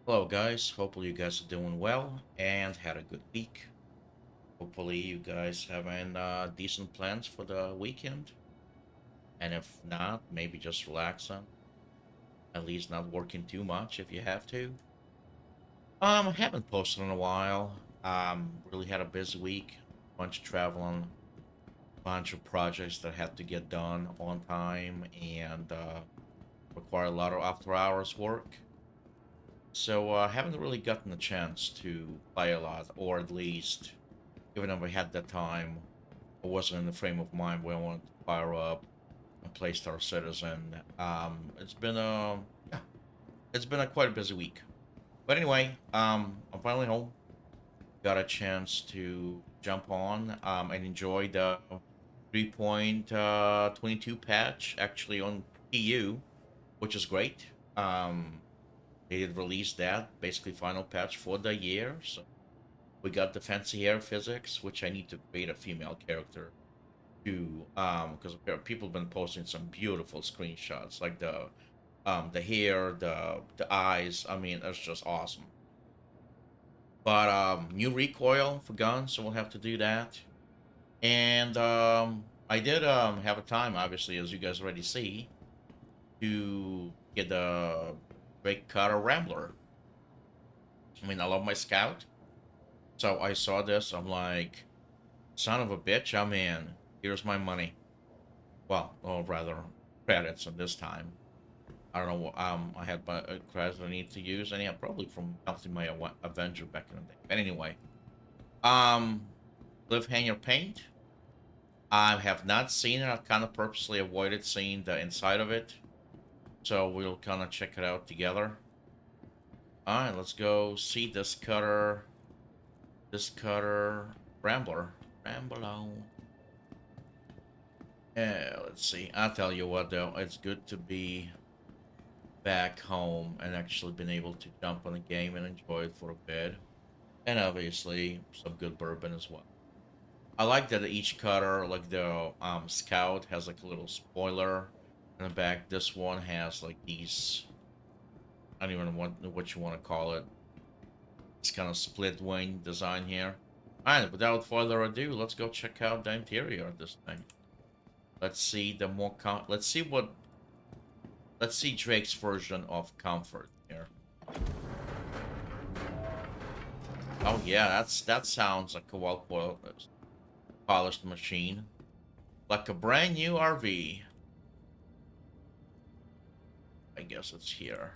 Hello, guys. Hopefully, you guys are doing well and had a good week. Hopefully, you guys having decent plans for the weekend. And if not, maybe just relaxing. At least not working too much if you have to. I haven't posted in a while. Really had a busy week. Bunch of traveling, bunch of projects that had to get done on time and require a lot of after hours work. So I haven't really gotten a chance to play a lot, or at least, even if I had the time, I wasn't in the frame of mind where I wanted to fire up and play Star Citizen. It's been a yeah, it's been a quite a busy week. But anyway, I'm finally home. Got a chance to jump on and enjoy the 3.22 patch actually on PU, which is great. They did release that basically final patch for the year, so we got the fancy hair physics, which I need to create a female character to because people have been posting some beautiful screenshots like the hair, the eyes. I mean, that's just awesome. But new recoil for guns, so we'll have to do that. And I did have a time, obviously, as you guys already see, to get the great Cutter Rambler. I mean, I love my scout, so I saw this. I'm like, son of a bitch, I'm in. Here's my money. Well, or rather, credits at this time. I don't know. I had my credits I need to use, and yeah, probably from melting my Avenger back in the day. But anyway, um, Cliffhanger Paint. I have not seen it. I kind of purposely avoided seeing the inside of it, so we'll kind of check it out together. All right, let's go see this cutter. This cutter Rambler. Ramble on. Yeah, let's see. I'll tell you what, though, it's good to be back home and actually been able to jump on a game and enjoy it for a bit. And obviously, some good bourbon as well. I like that each cutter, like the Scout, has like a little spoiler in the back. This one has like these, I don't even know what you want to call it. It's kind of split wing design here. Alright, without further ado, let's go check out the interior of this thing. Let's see the more let's see what let's see Drake's version of comfort here. Oh yeah, that sounds like a well polished machine. Like a brand new RV. I guess it's here.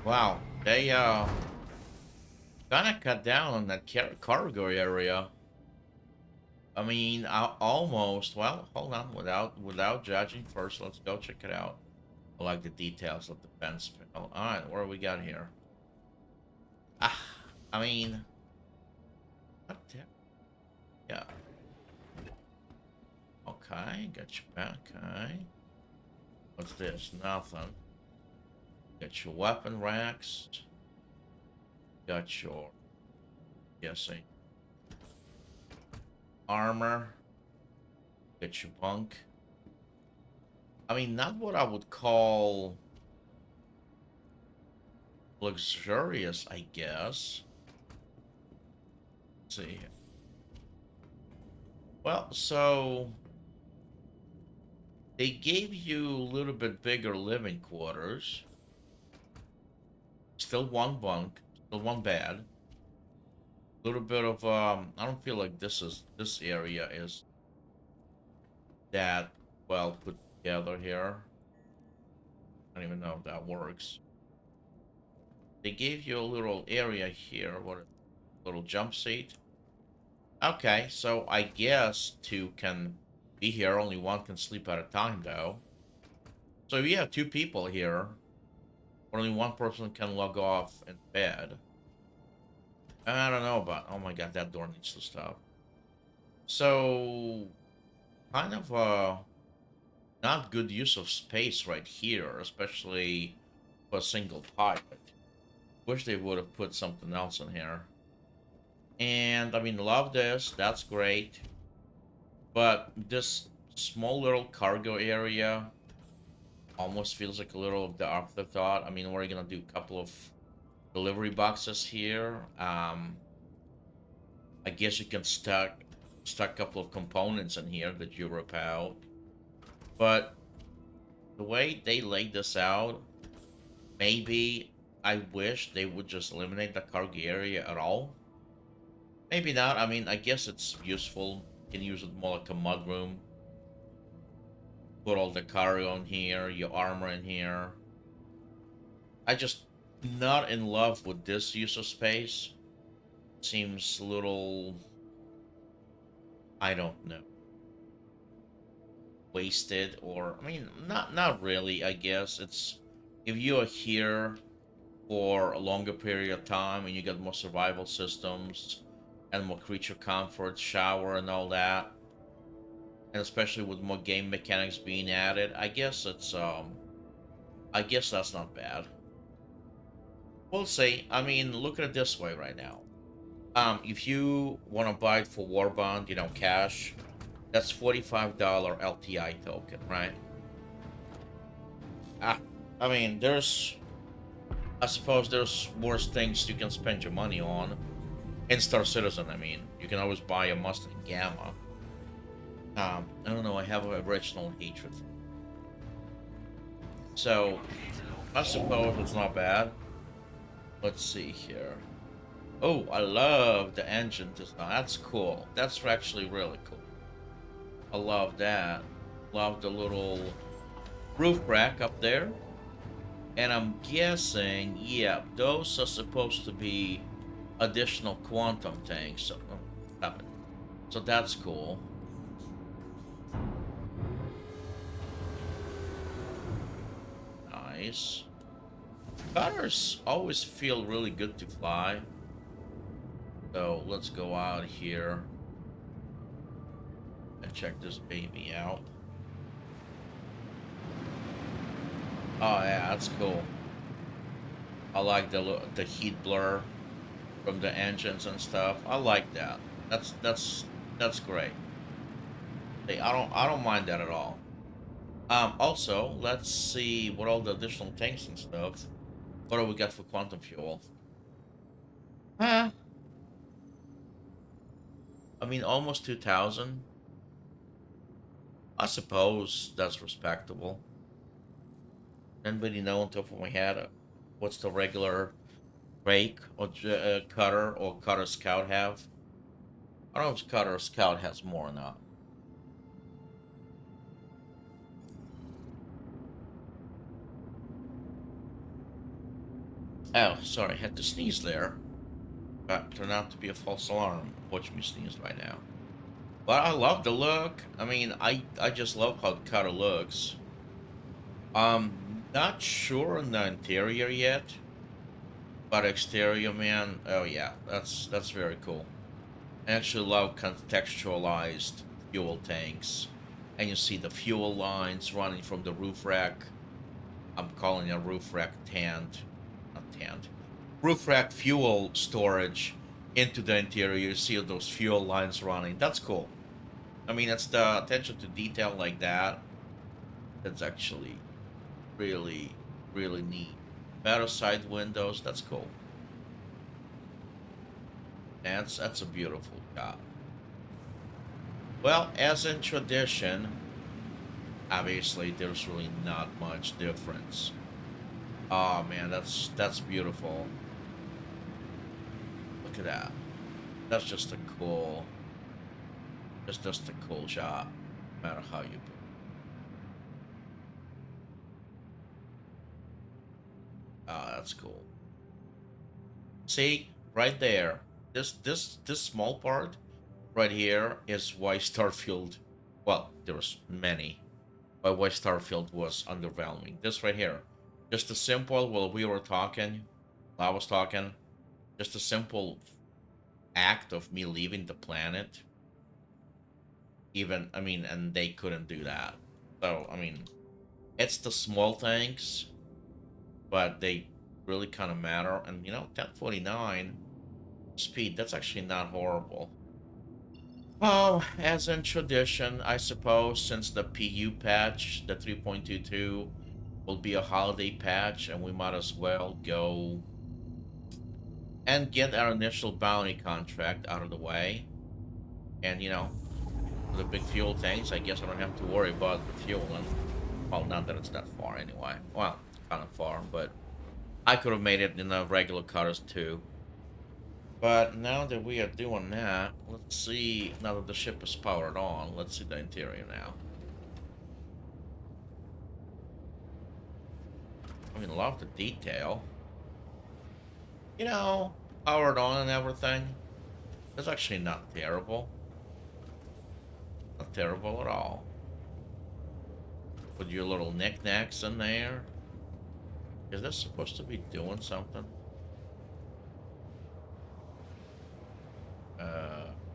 Wow, they kinda cut down on that cargo area. I mean, almost. Well, hold on. Without judging first, let's go check it out. I like the details of the fence panel. All right, what do we got here? Ah, I mean, what the? Yeah. Okay, got you back. Okay. What's this? Nothing. Got your weapon racks. Got your guessing armor. Got your bunk. I mean, not what I would call luxurious, I guess. Let's see. Well, so they gave you a little bit bigger living quarters. Still one bunk, still one bed. A little bit of I don't feel like this area is that well put together here. I don't even know if that works. They gave you a little area here, what a little jump seat. Okay, so I guess two can be here, only one can sleep at a time though. So if you have two people here, only one person can log off in bed. I don't know, but oh my god, that door needs to stop. So kind of not good use of space right here, especially for a single pilot. Wish they would have put something else in here. And I mean, love this. That's great. But this small little cargo area, Almost feels like a little of the afterthought. I mean, we're gonna do a couple of delivery boxes here. I guess you can stuck a couple of components in here that you rip out. But the way they laid this out, maybe I wish they would just eliminate the cargo area at all. Maybe not. I mean, I guess it's useful. You can use it more like a mudroom. Put all the cargo in here, your armor in here. I just not in love with this use of space. Seems a little, I don't know, wasted, or I mean, not really. I guess it's if you are here for a longer period of time and you get more survival systems and more creature comfort, shower, and all that, and especially with more game mechanics being added, I guess that's not bad. We'll see. I mean, look at it this way right now. If you want to buy it for Warbond, cash, that's $45 LTI token, right? Ah, I mean, I suppose there's worse things you can spend your money on. In Star Citizen, I mean, you can always buy a Mustang Gamma. I don't know, I have a original hatred. So, I suppose it's not bad. Let's see here. Oh, I love the engine design. That's cool. That's actually really cool. I love that. Love the little roof rack up there. And I'm guessing, yeah, those are supposed to be additional quantum tanks. So that's cool. Nice. Cutters always feel really good to fly. So let's go out here and check this baby out. Oh yeah, that's cool. I like the heat blur from the engines and stuff. I like that. That's great. Hey, I don't mind that at all. Also, let's see what all the additional tanks and stuff. What do we got for quantum fuel? Huh? I mean, almost 2,000. I suppose that's respectable. Anybody know on top of my head what's the regular rake or cutter or cutter scout have? I don't know if cutter scout has more or not. Oh, sorry, I had to sneeze there. That turned out to be a false alarm. Watch me sneeze right now. But I love the look. I mean, I just love how the cutter looks. Not sure on the interior yet, but exterior, man. Oh yeah, that's very cool. I actually love contextualized fuel tanks, and you see the fuel lines running from the roof rack. I'm calling it a roof rack tent, not tent. Roof rack fuel storage into the interior. You see those fuel lines running. That's cool. I mean, it's the attention to detail like that. That's actually really, really neat. Better side windows. That's cool. That's a beautiful job. Well, as in tradition, obviously there's really not much difference. Oh man, that's beautiful. Look at that. That's just a cool. It's just a cool shot, no matter how you put it. Ah, that's cool. See, right there. This small part right here is why Starfield, well, there was many, but why Starfield was underwhelming. This right here, just a simple, while we were talking, while I was talking, just a simple act of me leaving the planet. Even, I mean, and they couldn't do that. So, I mean, it's the small things, but they really kind of matter. And, 1049 speed, that's actually not horrible. Well, as in tradition, I suppose, since the PU patch, the 3.22, will be a holiday patch, and we might as well go and get our initial bounty contract out of the way. And the big fuel tanks, I guess I don't have to worry about the fueling. Well, not that it's that far anyway. Well, kind of far, but I could have made it in the regular cars too. But now that we are doing that, let's see. Now that the ship is powered on, let's see the interior now. I mean, love the detail. Powered on and everything. It's actually not terrible. Not terrible at all. Put your little knickknacks in there. Is this supposed to be doing something?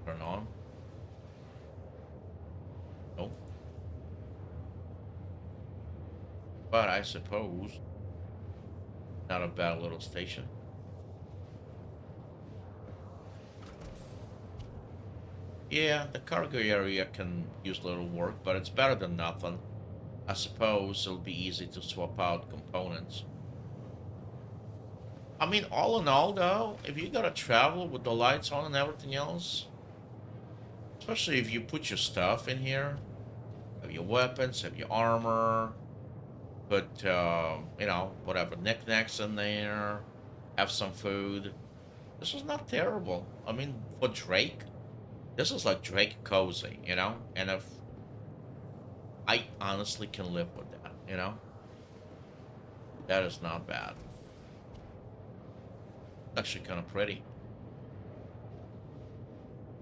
Turn on. Nope. But I suppose not a bad little station. Yeah, the cargo area can use a little work, but it's better than nothing. I suppose it'll be easy to swap out components. I mean, all in all, though, if you gotta travel with the lights on and everything else, especially if you put your stuff in here, have your weapons, have your armor, put, whatever, knickknacks in there, have some food. This is not terrible. I mean, for Drake, this is like Drake cozy, And if I honestly can live with that. That is not bad. Actually kind of pretty.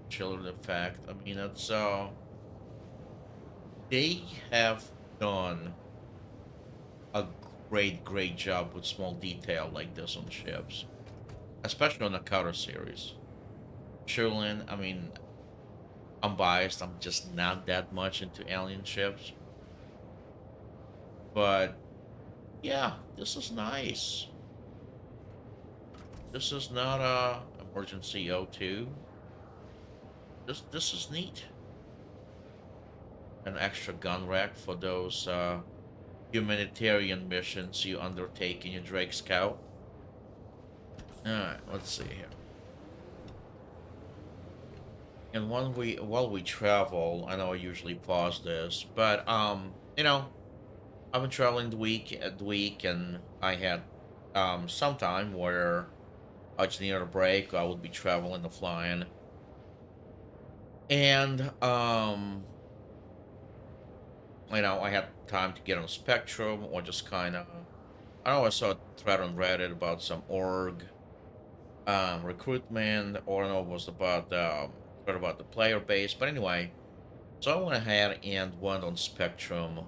Chiller effect. I mean, it's they have done a great job with small detail like this on ships, especially on the Cutter series. Chillin, I mean, I'm biased. I'm just not that much into alien ships, but yeah, this is nice. This is not a emergency O2. This is neat. An extra gun rack for those humanitarian missions you undertake in your Drake Scout. Alright, let's see here. And while we travel, I know I usually pause this, but I've been traveling the week, and I had some time where I just needed a break. I would be traveling and flying, and I had time to get on Spectrum or just kind of. I know I saw a thread on Reddit about some org recruitment, or no, it was about thread about the player base. But anyway, so I went ahead and went on Spectrum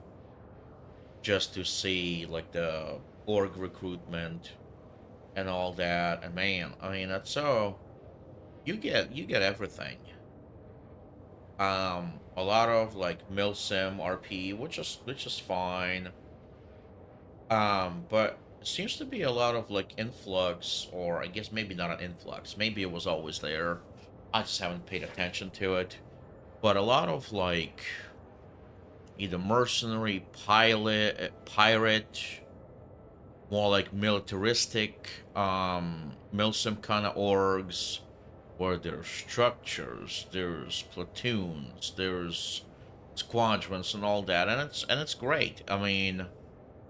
just to see like the org recruitment and all that. And man, I mean, that's so you get everything. A lot of like milsim RP, which is fine. But it seems to be a lot of like influx, or I guess maybe not an influx. Maybe it was always there. I just haven't paid attention to it. But a lot of like either mercenary, pirate, more like militaristic, milsim kind of orgs, where there's structures, there's platoons, there's squadrons and all that, and it's great. I mean,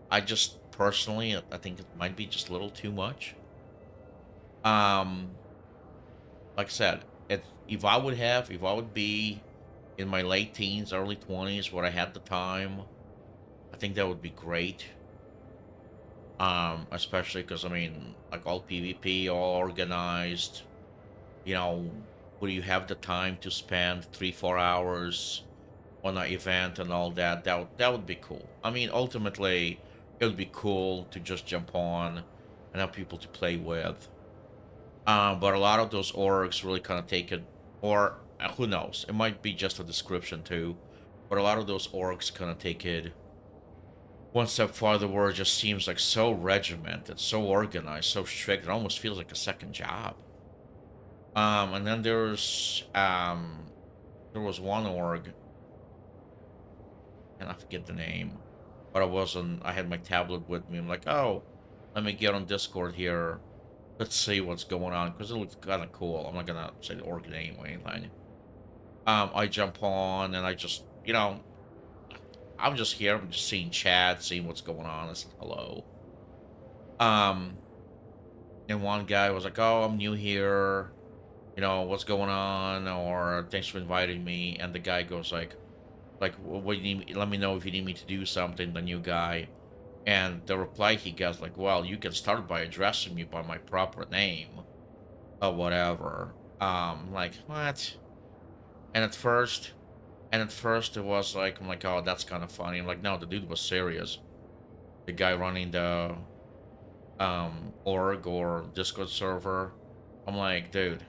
I just personally, I think it might be just a little too much. Um, like I said, if I would be in my late teens, early 20s, where I had the time, I think that would be great. Especially because I mean, like all PvP, all organized. You know, would you have the time to spend 3-4 hours on an event and all that? That would be cool. I mean, ultimately, it would be cool to just jump on and have people to play with. But a lot of those orgs really kind of take it, or who knows? It might be just a description too. But a lot of those orgs kind of take it one step farther, where it just seems like so regimented, so organized, so strict. It almost feels like a second job. And then there was one org, and I forget the name. but I wasn't. I had my tablet with me. I'm like, oh, let me get on Discord here. Let's see what's going on because it looks kind of cool. I'm not gonna say the org name or anything. I jump on and I just, I'm just here. I'm just seeing chat, seeing what's going on. I said hello. Um, and one guy was like, "Oh, I'm new here. What's going on?" Or "Thanks for inviting me." And the guy goes like, what do you need? Let me know if you need me to do something." The new guy, and the reply he gets like, "Well, you can start by addressing me by my proper name or whatever." Like what? And at first, it was like, I'm like, "Oh, that's kind of funny." I'm like, no, the dude was serious. The guy running the org or Discord server. I'm like, dude,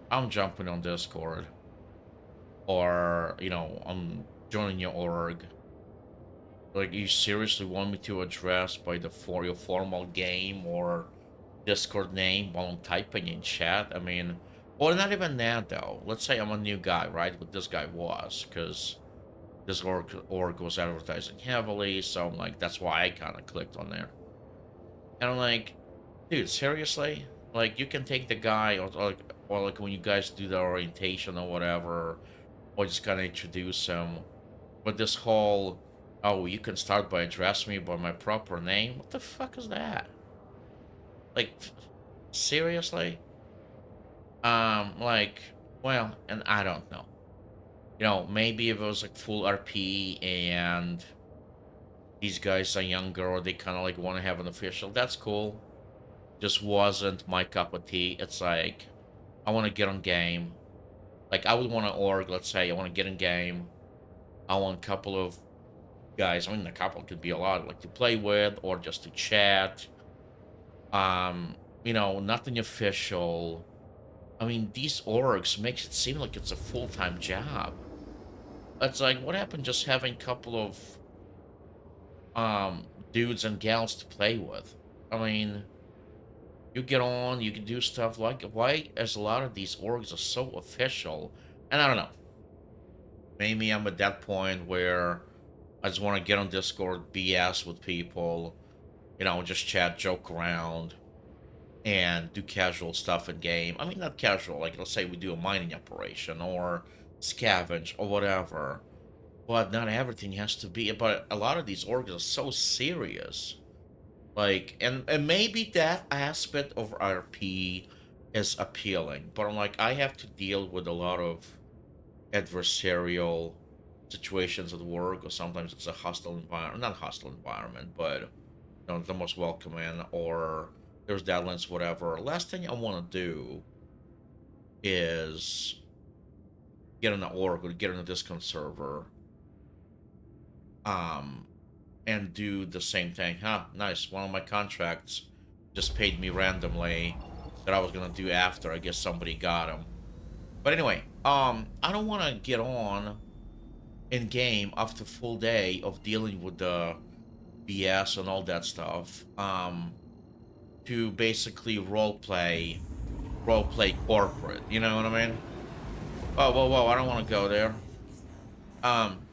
I'm jumping on Discord, or I'm joining your org. Like, you seriously want me to address by the for your formal game or Discord name while I'm typing in chat? I mean, or not even that though. Let's say I'm a new guy, right? What this guy was, because this org was advertising heavily, so I'm like, that's why I kind of clicked on there. And I'm like, dude, seriously? Like, you can take the guy, or like when you guys do the orientation or whatever, or just kind of introduce him. But this whole, oh, you can start by addressing me by my proper name. What the fuck is that? Like, seriously? Like, well, and I don't know. Maybe if it was like full RP and these guys are younger or they kind of like want to have an official, that's cool. Just wasn't my cup of tea. It's like, I want to get on game. Like, I would want to org, let's say, I want to get in game. I want a couple of guys. I mean, a couple could be a lot, like to play with or just to chat. Um, Nothing official. I mean, these orgs makes it seem like it's a full-time job. It's like, what happened just having a couple of dudes and gals to play with? I mean, you get on, you can do stuff like, why is a lot of these orgs are so official? And I don't know. Maybe I'm at that point where I just want to get on Discord, BS with people, just chat, joke around, and do casual stuff in game. I mean, not casual, like let's say we do a mining operation or scavenge or whatever. But not everything has to be. But a lot of these orgs are so serious. Like, and maybe that aspect of RP is appealing. But I'm like, I have to deal with a lot of adversarial situations at work, or sometimes it's a hostile environment, not hostile environment, but the most welcoming, or there's deadlines, whatever. Last thing I want to do is get on an org or get on a Discord server, um, and do the same thing. Huh, nice. One of my contracts just paid me randomly that I was gonna do after. I guess somebody got him. But anyway, I don't want to get on in game after full day of dealing with the BS and all that stuff. To basically role play corporate. You know what I mean? Oh, whoa, whoa! I don't want to go there.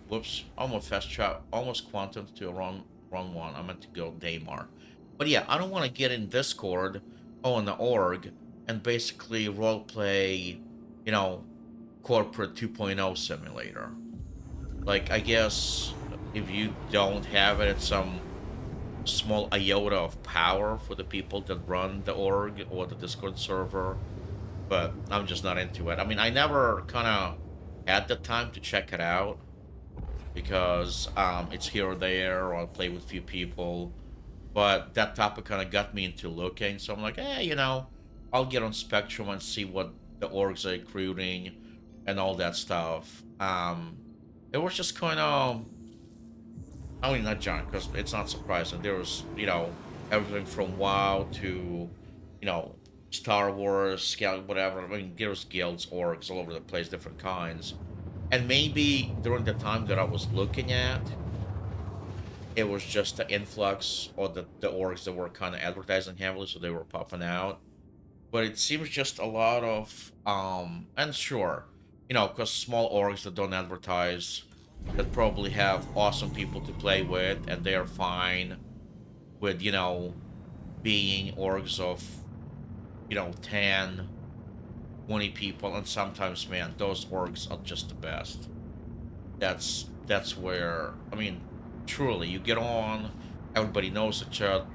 Whoops! Almost fast travel, almost quantum to a wrong one. I meant to go Daymar, but yeah, I don't want to get in Discord, in the org, and basically role play, you know, corporate 2.0 simulator. Like, I guess if you don't have it, it's some small iota of power for the people that run the org or the Discord server, but I'm just not into it. I mean, I never kind of had the time to check it out because it's here or there, or I'll play with a few people. But that topic kind of got me into looking, so I'm like, I'll get on Spectrum and see what the orgs are recruiting and all that stuff. It was just kind of, I mean, not John, because it's not surprising. There was, everything from WoW to, you know, Star Wars, Scout, whatever. I mean, there's guilds, orgs all over the place, different kinds. And maybe during the time that I was looking at, it was just the influx or the orgs that were kind of advertising heavily, so they were popping out. But it seems just a lot of, and sure, because small orgs that don't advertise that probably have awesome people to play with, and they're fine with, being orgs of, 10, 20 people, and sometimes, man, those orgs are just the best. That's where, I mean, truly, you get on, everybody knows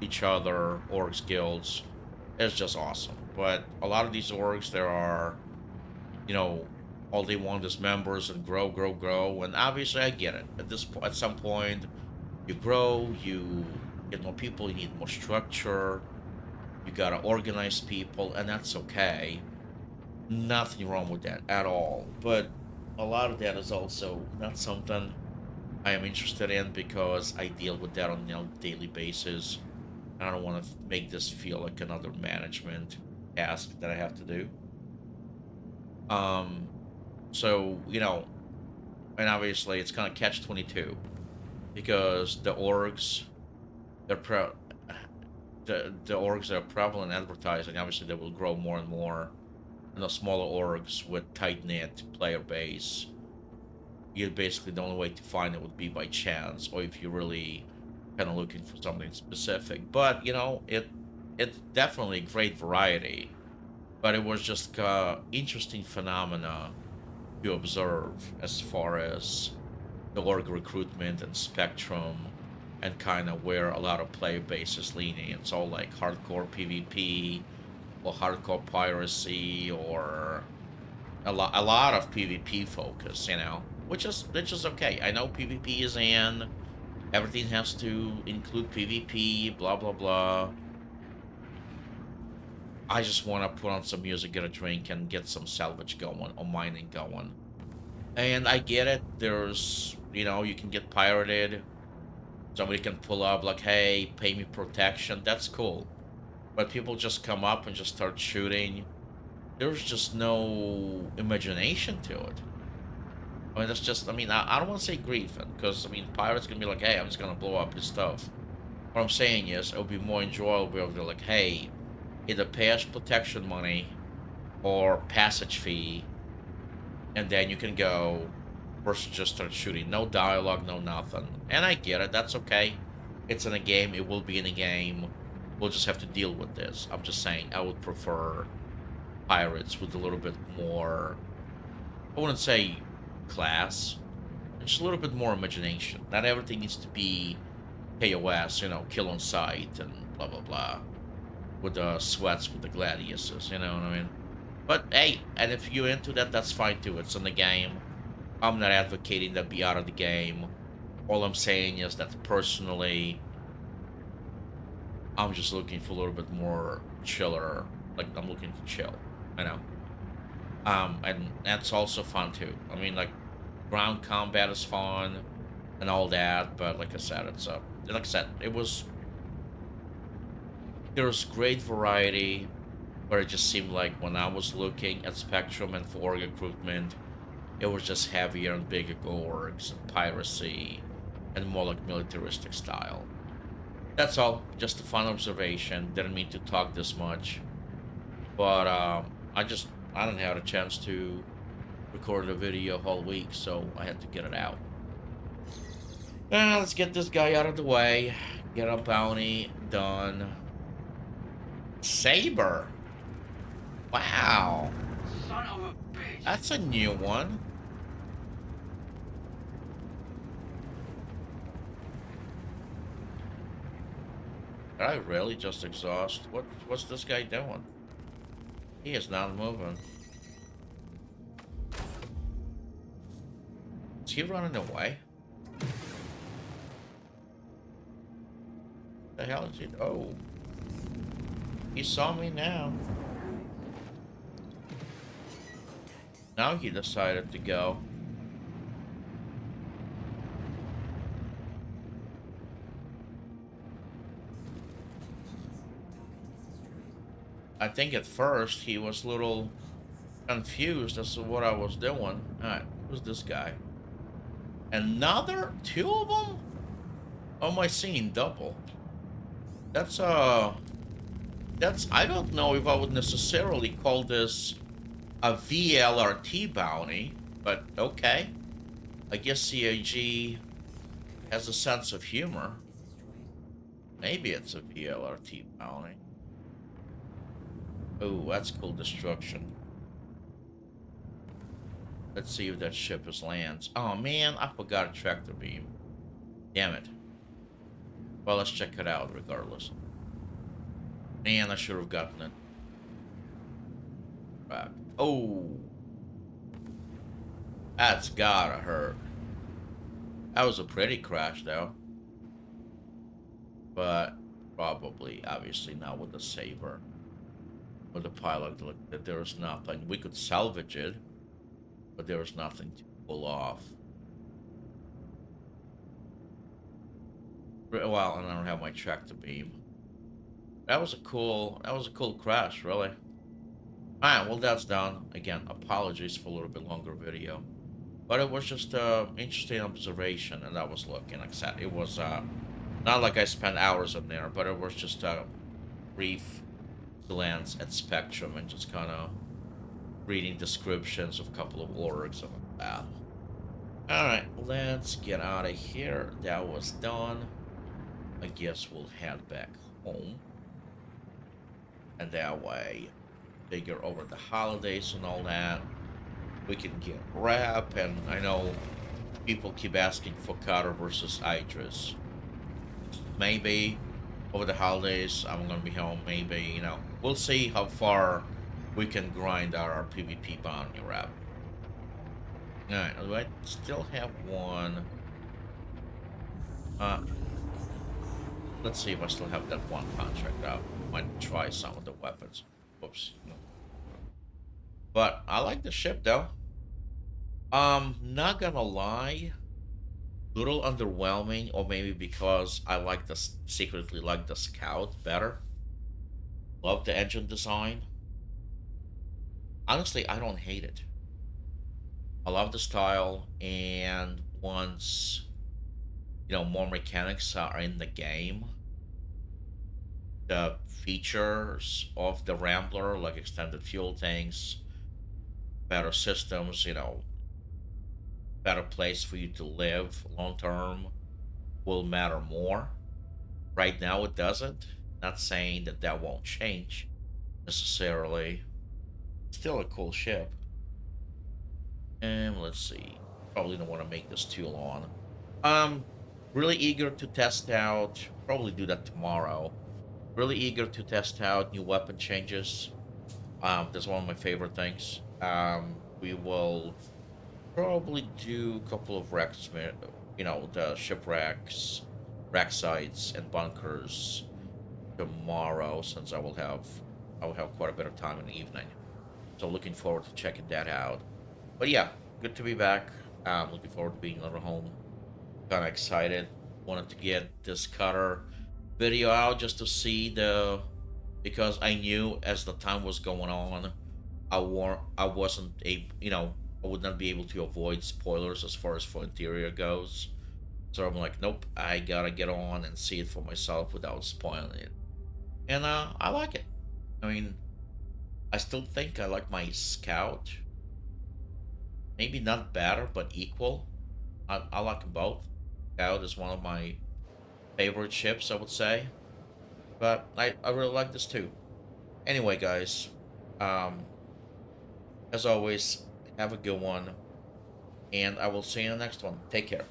each other, orgs guilds. It's just awesome. But a lot of these orgs, there are, you know, all they want is members and grow, grow, grow. And obviously, I get it. At some point, you grow, you get more people, you need more structure, you gotta organize people, and that's okay. Nothing wrong with that at all. But a lot of that is also not something I am interested in because I deal with that on a daily basis. I don't want to make this feel like another management task that I have to do. Um, so and obviously it's kind of catch 22 because they're pro, the orgs that are prevalent in advertising, obviously they will grow more and more. And the smaller orgs with tight knit player base, you basically the only way to find it would be by chance, or if you're really kind of looking for something specific. But it's definitely a great variety. But it was just interesting phenomena to observe as far as the org recruitment and spectrum, and kind of where a lot of player base is leaning. It's all like hardcore PvP or hardcore piracy or a lot of PvP focus, which is okay. I know PvP is in, everything has to include PvP, blah blah blah. I just want to put on some music, get a drink, and get some salvage going or mining going. And I get it. There's, you can get pirated. Somebody can pull up like, hey, pay me protection. That's cool. But people just come up and just start shooting. There's just no imagination to it. I mean, that's just, I don't want to say griefing, because, pirates can be like, hey, I'm just going to blow up his stuff. What I'm saying is, it would be more enjoyable if they're like, hey, either pay us protection money or passage fee, and then you can go, versus just start shooting. No dialogue, no nothing. And I get it, that's okay. It's in a game, it will be in a game. We'll just have to deal with this. I'm just saying, I would prefer pirates with a little bit more, I wouldn't say class, just a little bit more imagination. Not everything needs to be KOS, kill on sight and blah blah blah, with the sweats with the gladiuses, you know what I mean? But hey, and if you're into that, that's fine too. It's in the game. I'm not advocating that be out of the game. All I'm saying is that personally, I'm just looking for a little bit more chiller. Like, I'm looking for chill, you know. And that's also fun too. Like, ground combat is fun and all that, but like I said, there's great variety, but it just seemed like when I was looking at Spectrum and for recruitment, it was just heavier and bigger orgs and piracy and more like militaristic style. That's all. Just a fun observation. Didn't mean to talk this much, but I didn't have a chance to record a video whole week, so I had to get it out. Let's get this guy out of the way. Get a bounty done. Saber. Wow. Son of a bitch. That's a new one. Did I really just exhaust? What's this guy doing? He is not moving. Is he running away? The hell is he? Oh. He saw me now. Now he decided to go. I think at first he was a little confused as to what I was doing. Alright, who's this guy? Another? Two of them? Oh, am I seeing double? That's I don't know if I would necessarily call this a VLRT bounty, but okay. I guess CAG has a sense of humor. Maybe it's a VLRT bounty. Oh, that's cool destruction. Let's see if that ship is lands. Oh man, I forgot a tractor beam. Damn it. Well, let's check it out regardless. Man, I should have gotten it back. Oh, that's gotta hurt. That was a pretty crash though. But probably, obviously not with the Saber. With the pilot, there was nothing. We could salvage it, but there was nothing to pull off. Well, and I don't have my tractor beam. That was a cool crash, really. Alright, well that's done. Again, apologies for a little bit longer video. But it was just an interesting observation, and I was looking, like I said, it was not like I spent hours in there, but it was just a brief glance at Spectrum and just kind of reading descriptions of a couple of orgs and like that. Alright, let's get out of here. That was done. I guess we'll head back home. And that way, figure over the holidays and all that. We can get rap, and I know people keep asking for Cutter versus Idris. Maybe over the holidays I'm gonna be home. Maybe, you know, we'll see how far we can grind out our PvP bounty rap. Alright, do I still have one? Let's see if I still have that one contract out. Might try some of the weapons. Whoops. No. But I like the ship though. Not gonna lie, little underwhelming, or maybe because I like the secretly like the Scout better. Love the engine design. Honestly, I don't hate it. I love the style, and once more mechanics are in the game, the features of the Rambler, like extended fuel tanks, better systems, better place for you to live long term, will matter more. Right now, it doesn't. Not saying that that won't change necessarily. Still a cool ship. And let's see. Probably don't want to make this too long. Really eager to test out. Probably do that tomorrow. Really eager to test out new weapon changes. That's one of my favorite things. We will probably do a couple of wrecks, the shipwrecks, wreck sites, and bunkers tomorrow, since I will have quite a bit of time in the evening. So looking forward to checking that out. But yeah, good to be back. Looking forward to being at home. Kind of excited. Wanted to get this Cutter video out just to see because I knew as the time was going on, I wasn't I would not be able to avoid spoilers as far as for interior goes. So I'm like, nope, I gotta get on and see it for myself without spoiling it. And I like it. I mean, I still think I like my Scout. Maybe not better, but equal. I like them both. Scout is one of my favorite ships, I would say. But I really like this too. Anyway, guys, as always, have a good one. And I will see you in the next one. Take care.